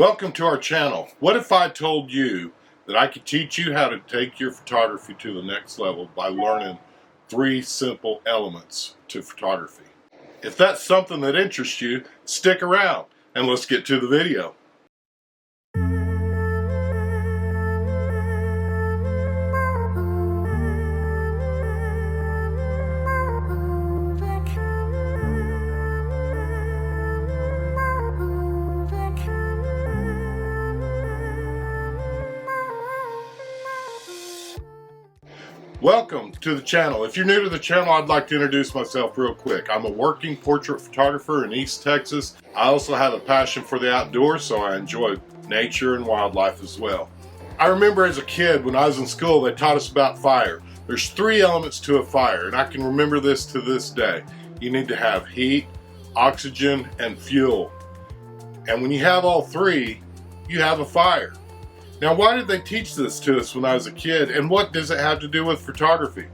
Welcome to our channel. What if I told you that I could teach you how to take your photography to the next level by learning 3 simple elements to photography? If that's something that interests you, stick around and let's get to the video. Welcome to the channel. If you're new to the channel, I'd like to introduce myself real quick. I'm a working portrait photographer in East Texas. I also have a passion for the outdoors, so I enjoy nature and wildlife as well. I remember as a kid when I was in school, they taught us about fire. There's 3 elements to a fire, and I can remember this to this day. You need to have heat, oxygen, and fuel. And when you have all 3, you have a fire. Now, why did they teach this to us when I was a kid, and what does it have to do with photography?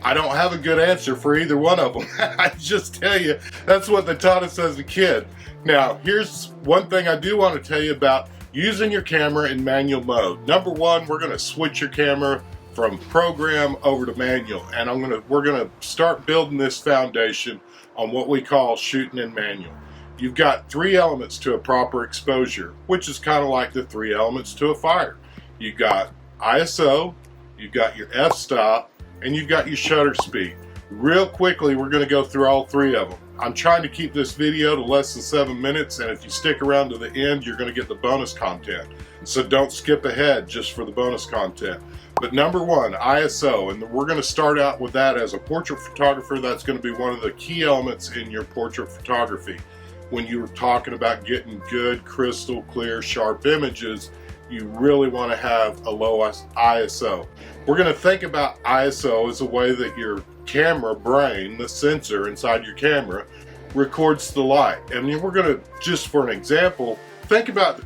I don't have a good answer for either one of them. I just tell you, that's what they taught us as a kid. Now, here's one thing I do want to tell you about using your camera in manual mode. Number one, we're going to switch your camera from program over to manual, and we're going to start building this foundation on what we call shooting in manual. You've got 3 elements to a proper exposure, which is kind of like the 3 elements to a fire. You've got ISO, you've got your f-stop, and you've got your shutter speed. Real quickly, we're going to go through all 3 of them. I'm trying to keep this video to less than 7 minutes, and if you stick around to the end, you're going to get the bonus content. So don't skip ahead just for the bonus content. But number 1, ISO, and we're going to start out with that as a portrait photographer. That's going to be one of the key elements in your portrait photography. When you were talking about getting good, crystal clear, sharp images, you really want to have a low ISO. We're going to think about ISO as a way that your camera brain, the sensor inside your camera, records the light. And we're going to, just for an example, think about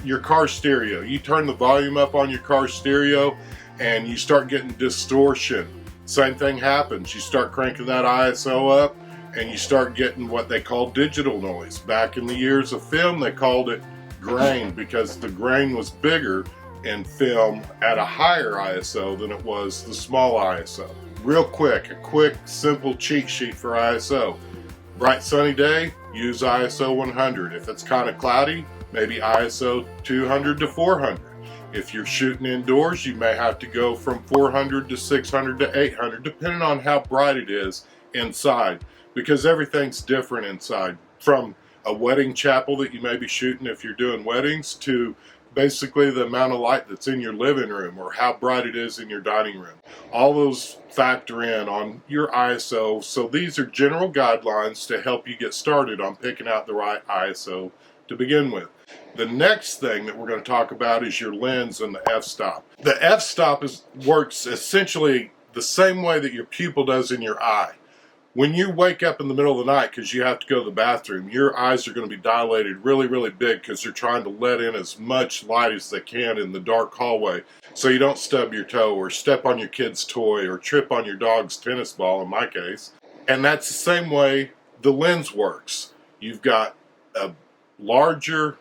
your car stereo. You turn the volume up on your car stereo and you start getting distortion. Same thing happens. You start cranking that ISO up, and you start getting what they call digital noise. Back in the years of film, they called it grain because the grain was bigger in film at a higher ISO than it was the small ISO. Real quick, a quick, simple cheat sheet for ISO. Bright sunny day, use ISO 100. If it's kind of cloudy, maybe ISO 200 to 400. If you're shooting indoors, you may have to go from 400 to 600 to 800, depending on how bright it is inside, because everything's different inside, from a wedding chapel that you may be shooting if you're doing weddings to basically the amount of light that's in your living room or how bright it is in your dining room. All those factor in on your ISO, so these are general guidelines to help you get started on picking out the right ISO to begin with. The next thing that we're going to talk about is your lens and the f-stop. The f-stop works essentially the same way that your pupil does in your eye. When you wake up in the middle of the night because you have to go to the bathroom, your eyes are going to be dilated really, really big because they're trying to let in as much light as they can in the dark hallway so you don't stub your toe or step on your kid's toy or trip on your dog's tennis ball in my case. And that's the same way the lens works. You've got a larger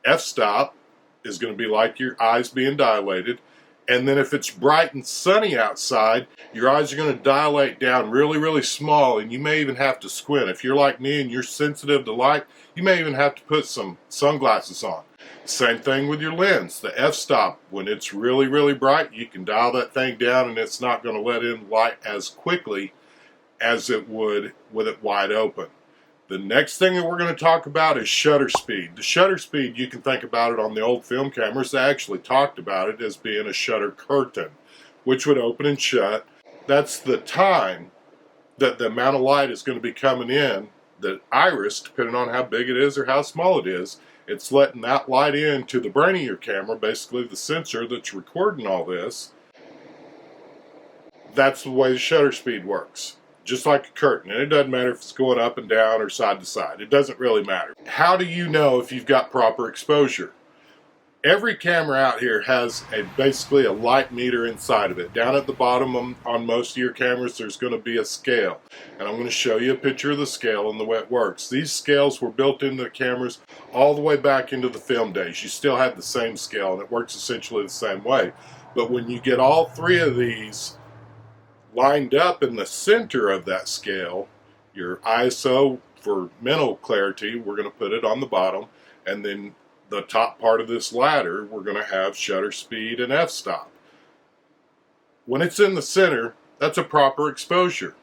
f-stop is going to be like your eyes being dilated. And then if it's bright and sunny outside, your eyes are going to dilate down really, really small, and you may even have to squint. If you're like me and you're sensitive to light, you may even have to put some sunglasses on. Same thing with your lens. The f-stop, when it's really, really bright, you can dial that thing down and it's not going to let in light as quickly as it would with it wide open. The next thing that we're going to talk about is shutter speed. The shutter speed, you can think about it on the old film cameras. They actually talked about it as being a shutter curtain, which would open and shut. That's the time that the amount of light is going to be coming in, the iris, depending on how big it is or how small it is. It's letting that light into the brain of your camera, basically the sensor that's recording all this. That's the way the shutter speed works. Just like a curtain, and it doesn't matter if it's going up and down or side to side. It doesn't really matter. How do you know if you've got proper exposure? Every camera out here has basically a light meter inside of it. Down at the bottom on most of your cameras, there's going to be a scale. And I'm going to show you a picture of the scale and the way it works. These scales were built into the cameras all the way back into the film days. You still have the same scale, and it works essentially the same way. But when you get all three of these lined up in the center of that scale, your ISO for mental clarity, we're going to put it on the bottom, and then the top part of this ladder, we're going to have shutter speed and f-stop. When it's in the center, that's a proper exposure.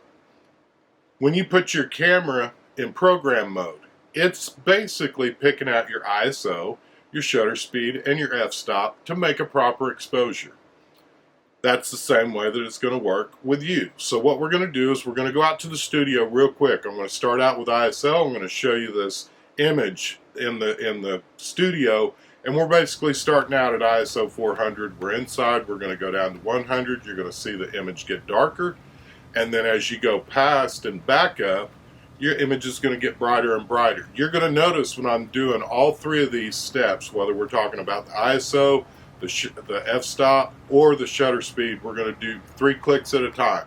When you put your camera in program mode, it's basically picking out your ISO, your shutter speed, and your f-stop to make a proper exposure. That's the same way that it's going to work with you. So what we're going to do is we're going to go out to the studio real quick. I'm going to start out with ISO. I'm going to show you this image in the studio, and we're basically starting out at ISO 400. We're inside. We're going to go down to 100. You're going to see the image get darker, and then as you go past and back up, your image is going to get brighter and brighter. You're going to notice when I'm doing all three of these steps, whether we're talking about the ISO, the f-stop, or the shutter speed, we're going to do 3 clicks at a time.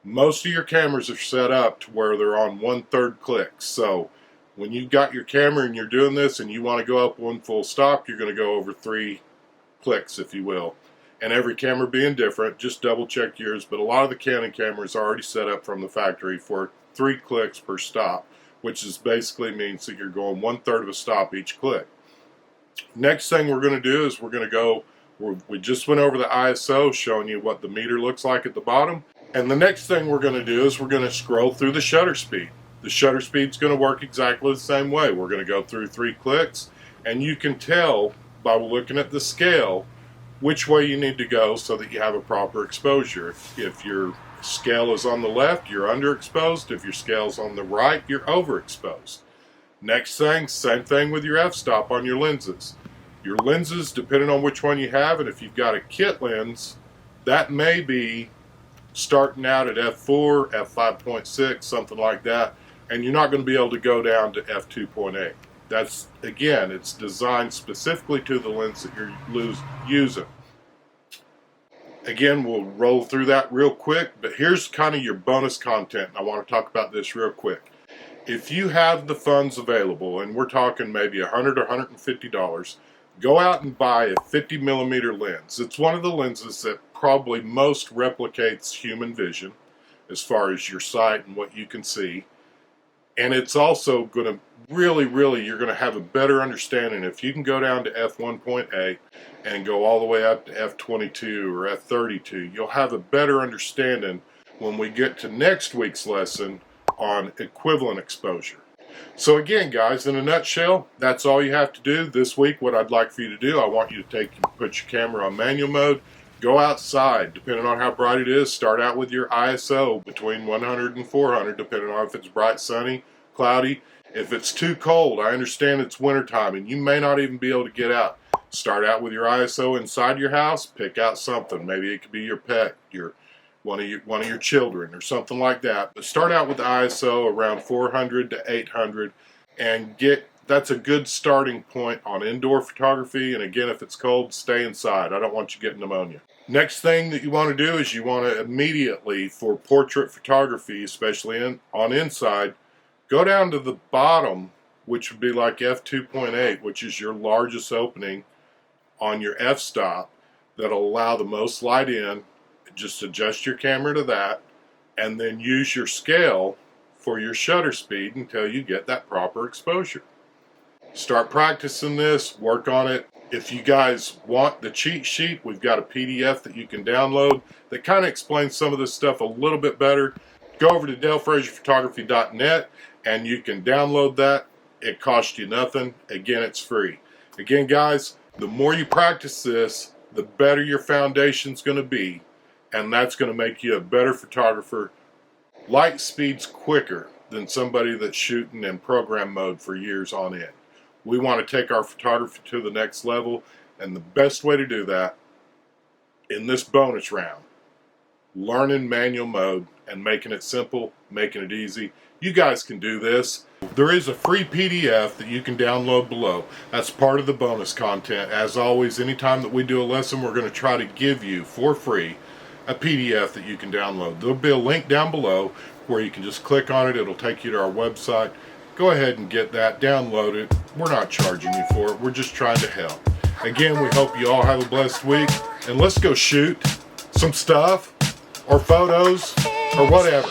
Most of your cameras are set up to where they're on 1/3 clicks. So when you've got your camera and you're doing this and you want to go up 1 full stop, you're going to go over 3 clicks, if you will. And every camera being different, just double check yours. But a lot of the Canon cameras are already set up from the factory for 3 clicks per stop, which is basically means that you're going 1/3 of a stop each click. Next thing we're going to do is we're going to go, we just went over the ISO, showing you what the meter looks like at the bottom. And the next thing we're going to do is we're going to scroll through the shutter speed. The shutter speed's going to work exactly the same way. We're going to go through 3 clicks, and you can tell by looking at the scale which way you need to go so that you have a proper exposure. If your scale is on the left, you're underexposed. If your scale's on the right, you're overexposed. Next thing, same thing with your f-stop on your lenses. Your lenses, depending on which one you have, and if you've got a kit lens, that may be starting out at f4, f5.6, something like that, and you're not going to be able to go down to f2.8. That's, again, it's designed specifically to the lens that you're using. Again, we'll roll through that real quick, but here's kind of your bonus content. I want to talk about this real quick. If you have the funds available, and we're talking maybe $100 or $150, go out and buy a 50mm lens. It's one of the lenses that probably most replicates human vision as far as your sight and what you can see. And it's also going to really, you're going to have a better understanding. If you can go down to f1.8 and go all the way up to f22 or f32, you'll have a better understanding when we get to next week's lesson on equivalent exposure. So again, guys, in a nutshell, that's all you have to do. This week, what I'd like for you to do, I want you to put your camera on manual mode, go outside, depending on how bright it is, start out with your ISO between 100 and 400, depending on if it's bright, sunny, cloudy. If it's too cold, I understand it's wintertime and you may not even be able to get out. Start out with your ISO inside your house, pick out something. Maybe it could be your pet, one of your children or something like that. But start out with the ISO around 400 to 800 and that's a good starting point on indoor photography. And again, if it's cold, stay inside. I don't want you getting pneumonia. Next thing that you want to do is you want to immediately, for portrait photography, especially on inside, go down to the bottom, which would be like f2.8, which is your largest opening on your f-stop that'll allow the most light in. Just adjust your camera to that and then use your scale for your shutter speed until you get that proper exposure. Start practicing this, work on it. If you guys want the cheat sheet, we've got a PDF that you can download that kind of explains some of this stuff a little bit better. Go over to DaleFrazierPhotography.net and you can download that. It costs you nothing. Again, it's free. Again, guys, the more you practice this, the better your foundation's going to be. And that's going to make you a better photographer. Light speed's quicker than somebody that's shooting in program mode for years on end. We want to take our photography to the next level, and the best way to do that in this bonus round learning manual mode and making it simple, making it easy. You guys can do this. There is a free PDF that you can download below. That's part of the bonus content. As always, anytime that we do a lesson, we're going to try to give you for free a PDF that you can download. There'll be a link down below where you can just click on it. It'll take you to our website. Go ahead and get that, download it. We're not charging you for it. We're just trying to help. Again, we hope you all have a blessed week, and let's go shoot some stuff or photos or whatever.